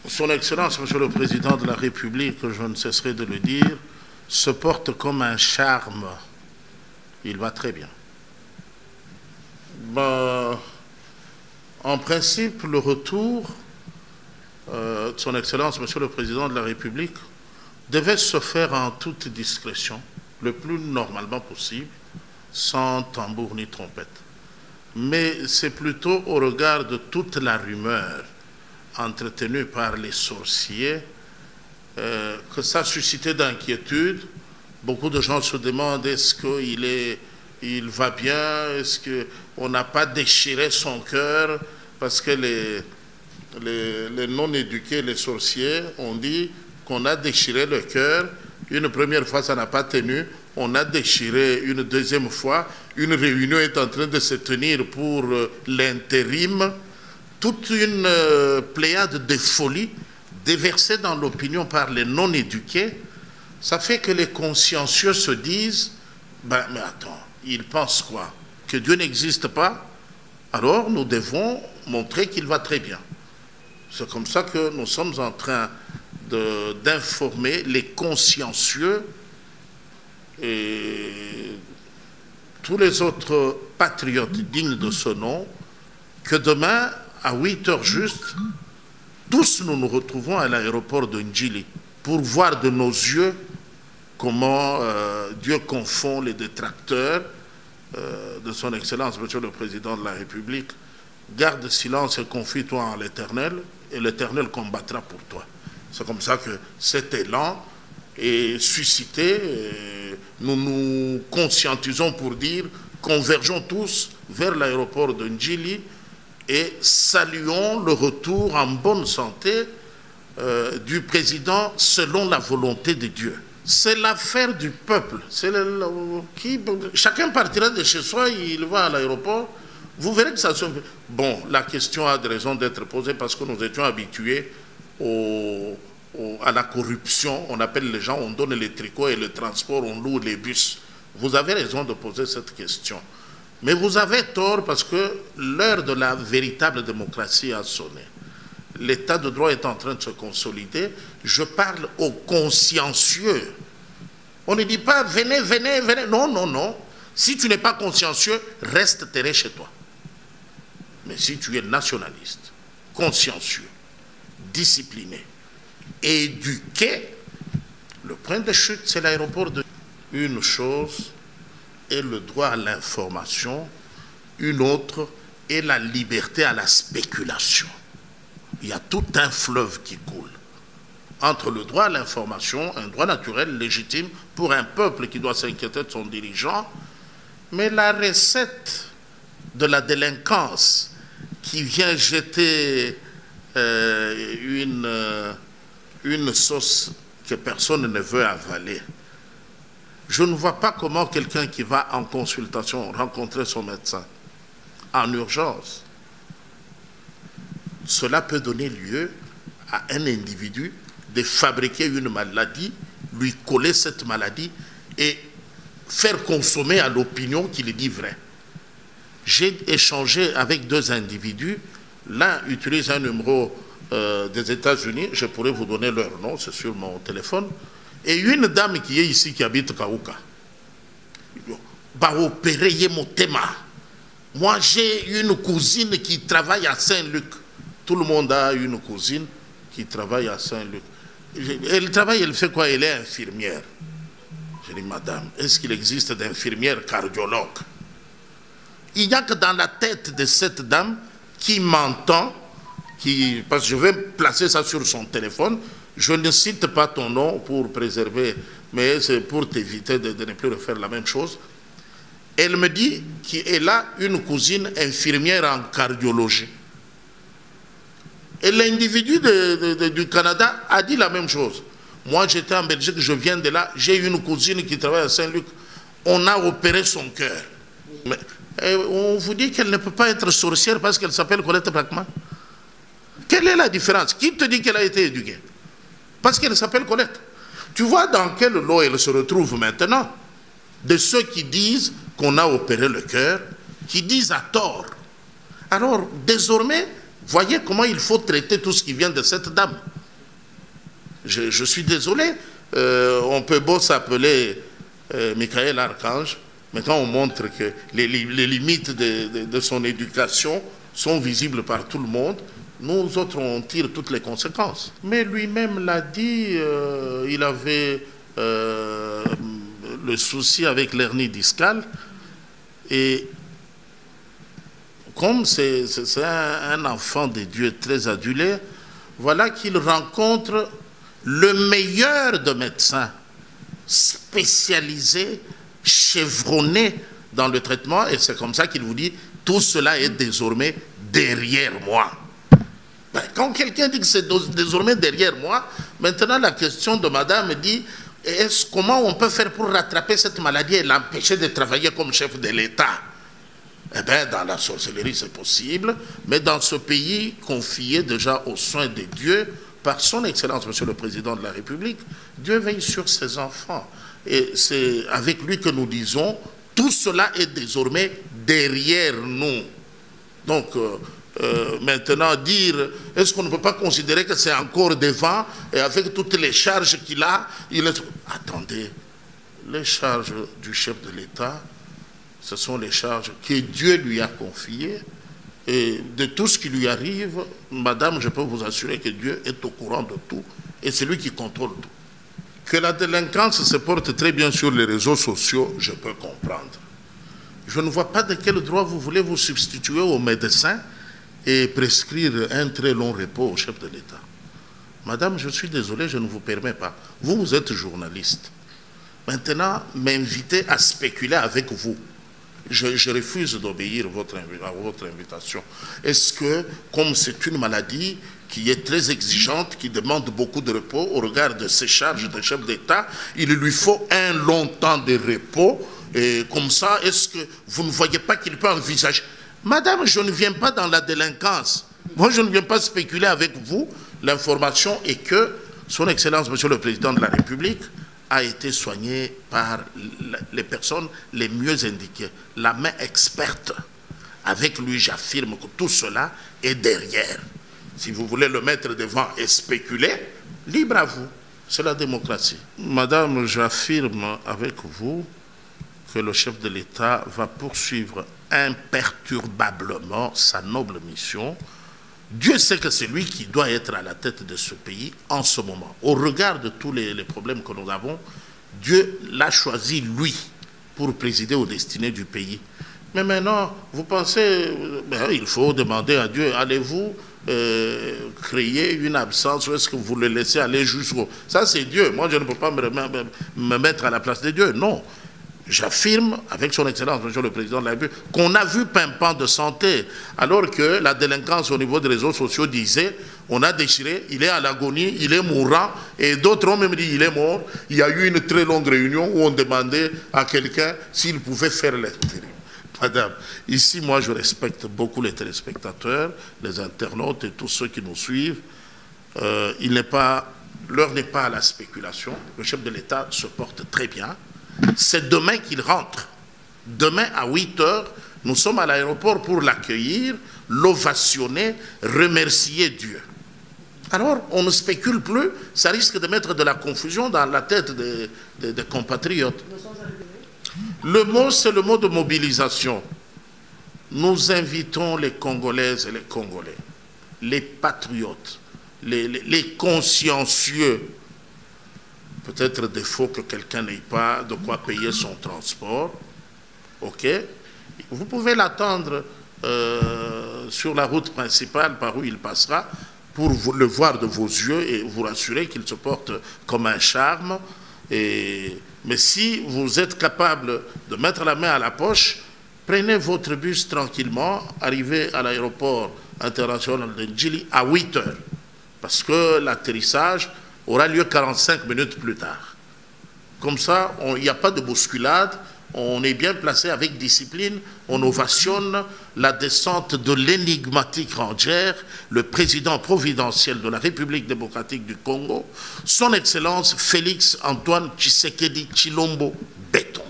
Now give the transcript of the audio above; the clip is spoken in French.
Son Excellence, Monsieur le Président de la République, je ne cesserai de le dire, se porte comme un charme. Il va très bien. En principe, le retour de Son Excellence, Monsieur le Président de la République, devait se faire en toute discrétion, le plus normalement possible, sans tambour ni trompette. Mais c'est plutôt au regard de toute la rumeur entretenue par les sorciers que ça a suscité d'inquiétude. Beaucoup de gens se demandent est-ce qu'il va bien, est-ce qu'on n'a pas déchiré son cœur, parce que les non-éduqués, les sorciers, ont dit qu'on a déchiré le cœur. Une première fois, ça n'a pas tenu. On a déchiré une deuxième fois. Une réunion est en train de se tenir pour l'intérim. Toute une pléiade de folie déversée dans l'opinion par les non-éduqués. Ça fait que les consciencieux se disent, mais attends, ils pensent quoi? Que Dieu n'existe pas? Alors nous devons montrer qu'il va très bien. C'est comme ça que nous sommes en train d'informer les consciencieux et tous les autres patriotes dignes de ce nom que demain, à 8 heures juste, tous nous nous retrouvons à l'aéroport de Ndjili pour voir de nos yeux comment Dieu confond les détracteurs de son Excellence, Monsieur le Président de la République. Garde silence et confie-toi en l'Éternel, et l'Éternel combattra pour toi. C'est comme ça que cet élan est suscité. Et nous nous conscientisons pour dire, convergeons tous vers l'aéroport de Ndjili et saluons le retour en bonne santé du président selon la volonté de Dieu. C'est l'affaire du peuple. Chacun partira de chez soi, il va à l'aéroport. Vous verrez que ça se... Bon, la question a de raison d'être posée parce que nous étions habitués à la corruption. On appelle les gens, on donne les tricots et le transport, on loue les bus. Vous avez raison de poser cette question. Mais vous avez tort parce que l'heure de la véritable démocratie a sonné. L'état de droit est en train de se consolider. Je parle aux consciencieux. On ne dit pas venez, venez, venez. Non, non, non. Si tu n'es pas consciencieux, reste terré chez toi. Mais si tu es nationaliste, consciencieux, discipliné, éduqué, le point de chute, c'est l'aéroport de... Une chose est le droit à l'information, une autre est la liberté à la spéculation. Il y a tout un fleuve qui coule entre le droit à l'information, un droit naturel, légitime, pour un peuple qui doit s'inquiéter de son dirigeant, mais la recette de la délinquance qui vient jeter une sauce que personne ne veut avaler. Je ne vois pas comment quelqu'un qui va en consultation rencontrer son médecin en urgence, cela peut donner lieu à un individu de fabriquer une maladie, lui coller cette maladie et faire consommer à l'opinion qu'il dit vrai. J'ai échangé avec deux individus. L'un utilise un numéro des États-Unis, je pourrais vous donner leur nom, c'est sur mon téléphone, et une dame qui est ici, qui habite Kaouka. Bah, opérer mon thème. Moi, j'ai une cousine qui travaille à Saint-Luc. Tout le monde a une cousine qui travaille à Saint-Luc. Elle travaille, elle fait quoi? Elle est infirmière. Je dis, madame, est-ce qu'il existe d'infirmières cardiologues? Il n'y a que dans la tête de cette dame qui m'entend, parce que je vais placer ça sur son téléphone, je ne cite pas ton nom pour préserver, mais c'est pour t'éviter de ne plus refaire la même chose. Elle me dit qu'elle a une cousine infirmière en cardiologie. Et l'individu du Canada a dit la même chose. Moi, j'étais en Belgique, je viens de là, j'ai une cousine qui travaille à Saint-Luc. On a opéré son cœur. Mais on vous dit qu'elle ne peut pas être sorcière parce qu'elle s'appelle Colette Brackman. Quelle est la différence? Qui te dit qu'elle a été éduquée? Parce qu'elle s'appelle Colette. Tu vois dans quel lot elle se retrouve maintenant? De ceux qui disent qu'on a opéré le cœur, qui disent à tort. Alors, désormais, Voyez comment il faut traiter tout ce qui vient de cette dame. Je suis désolé, on peut beau s'appeler Michael Archange, mais quand on montre que les limites de son éducation sont visibles par tout le monde, nous autres, on tire toutes les conséquences. Mais lui-même l'a dit, il avait le souci avec l'hernie discale, et comme c'est un enfant de Dieu très adulé, voilà qu'il rencontre le meilleur de médecins, spécialisés, chevronnés dans le traitement, et c'est comme ça qu'il vous dit, tout cela est désormais derrière moi. Ben, quand quelqu'un dit que c'est désormais derrière moi, maintenant la question de madame dit, comment on peut faire pour rattraper cette maladie et l'empêcher de travailler comme chef de l'État? Eh bien, dans la sorcellerie, c'est possible, mais dans ce pays confié déjà aux soins de Dieu, par son Excellence, Monsieur le Président de la République, Dieu veille sur ses enfants. Et c'est avec lui que nous disons, tout cela est désormais derrière nous. Donc, maintenant, dire, est-ce qu'on ne peut pas considérer que c'est encore devant, et avec toutes les charges qu'il a, Attendez, les charges du chef de l'État, ce sont les charges que Dieu lui a confiées, et de tout ce qui lui arrive, madame, je peux vous assurer que Dieu est au courant de tout, et c'est lui qui contrôle tout. Que la délinquance se porte très bien sur les réseaux sociaux, je peux comprendre. Je ne vois pas de quel droit vous voulez vous substituer aux médecins et prescrire un très long repos au chef de l'État. Madame, je suis désolé, je ne vous permets pas. Vous êtes journaliste. Maintenant, m'inviter à spéculer avec vous. Je refuse d'obéir à votre invitation. Est-ce que, comme c'est une maladie qui est très exigeante, qui demande beaucoup de repos, au regard de ses charges de chef d'État, il lui faut un long temps de repos, et comme ça, est-ce que vous ne voyez pas qu'il peut envisager? Madame, je ne viens pas dans la délinquance. Moi, je ne viens pas spéculer avec vous. L'information est que Son Excellence, Monsieur le Président de la République, a été soigné par les personnes les mieux indiquées, la main experte. Avec lui, j'affirme que tout cela est derrière. Si vous voulez le mettre devant et spéculer, libre à vous. C'est la démocratie. Madame, j'affirme avec vous que le chef de l'État va poursuivre imperturbablement sa noble mission. Dieu sait que c'est lui qui doit être à la tête de ce pays en ce moment. Au regard de tous les problèmes que nous avons, Dieu l'a choisi, lui, pour présider aux destinées du pays. Mais maintenant, vous pensez, il faut demander à Dieu, allez-vous créer une absence ou est-ce que vous le laissez aller jusqu'au... Ça, c'est Dieu. Moi, je ne peux pas me mettre à la place de Dieu. Non. J'affirme, avec son Excellence, Monsieur le Président de la République, qu'on a vu pimpant de santé, alors que la délinquance au niveau des réseaux sociaux disait, on a déchiré, il est à l'agonie, il est mourant, et d'autres ont même dit, il est mort. Il y a eu une très longue réunion où on demandait à quelqu'un s'il pouvait faire l'intérim. Madame, ici, moi, je respecte beaucoup les téléspectateurs, les internautes et tous ceux qui nous suivent. L'heure n'est pas à la spéculation. Le chef de l'État se porte très bien. C'est demain qu'il rentre. Demain à 8 h, nous sommes à l'aéroport pour l'accueillir, l'ovationner, remercier Dieu. Alors, on ne spécule plus, ça risque de mettre de la confusion dans la tête des compatriotes. Le mot, c'est le mot de mobilisation. Nous invitons les Congolaises et les Congolais, les patriotes, les consciencieux. Peut-être des fois que quelqu'un n'ait pas de quoi payer son transport. OK? Vous pouvez l'attendre sur la route principale par où il passera pour le voir de vos yeux et vous rassurer qu'il se porte comme un charme. Mais si vous êtes capable de mettre la main à la poche, prenez votre bus tranquillement, arrivez à l'aéroport international de Djili à 8 h. Parce que l'atterrissage aura lieu 45 minutes plus tard. Comme ça, il n'y a pas de bousculade, on est bien placé avec discipline, on ovationne la descente de l'énigmatique rangère, le président providentiel de la République démocratique du Congo, son Excellence Félix Antoine Tshisekedi Tshilombo Beton.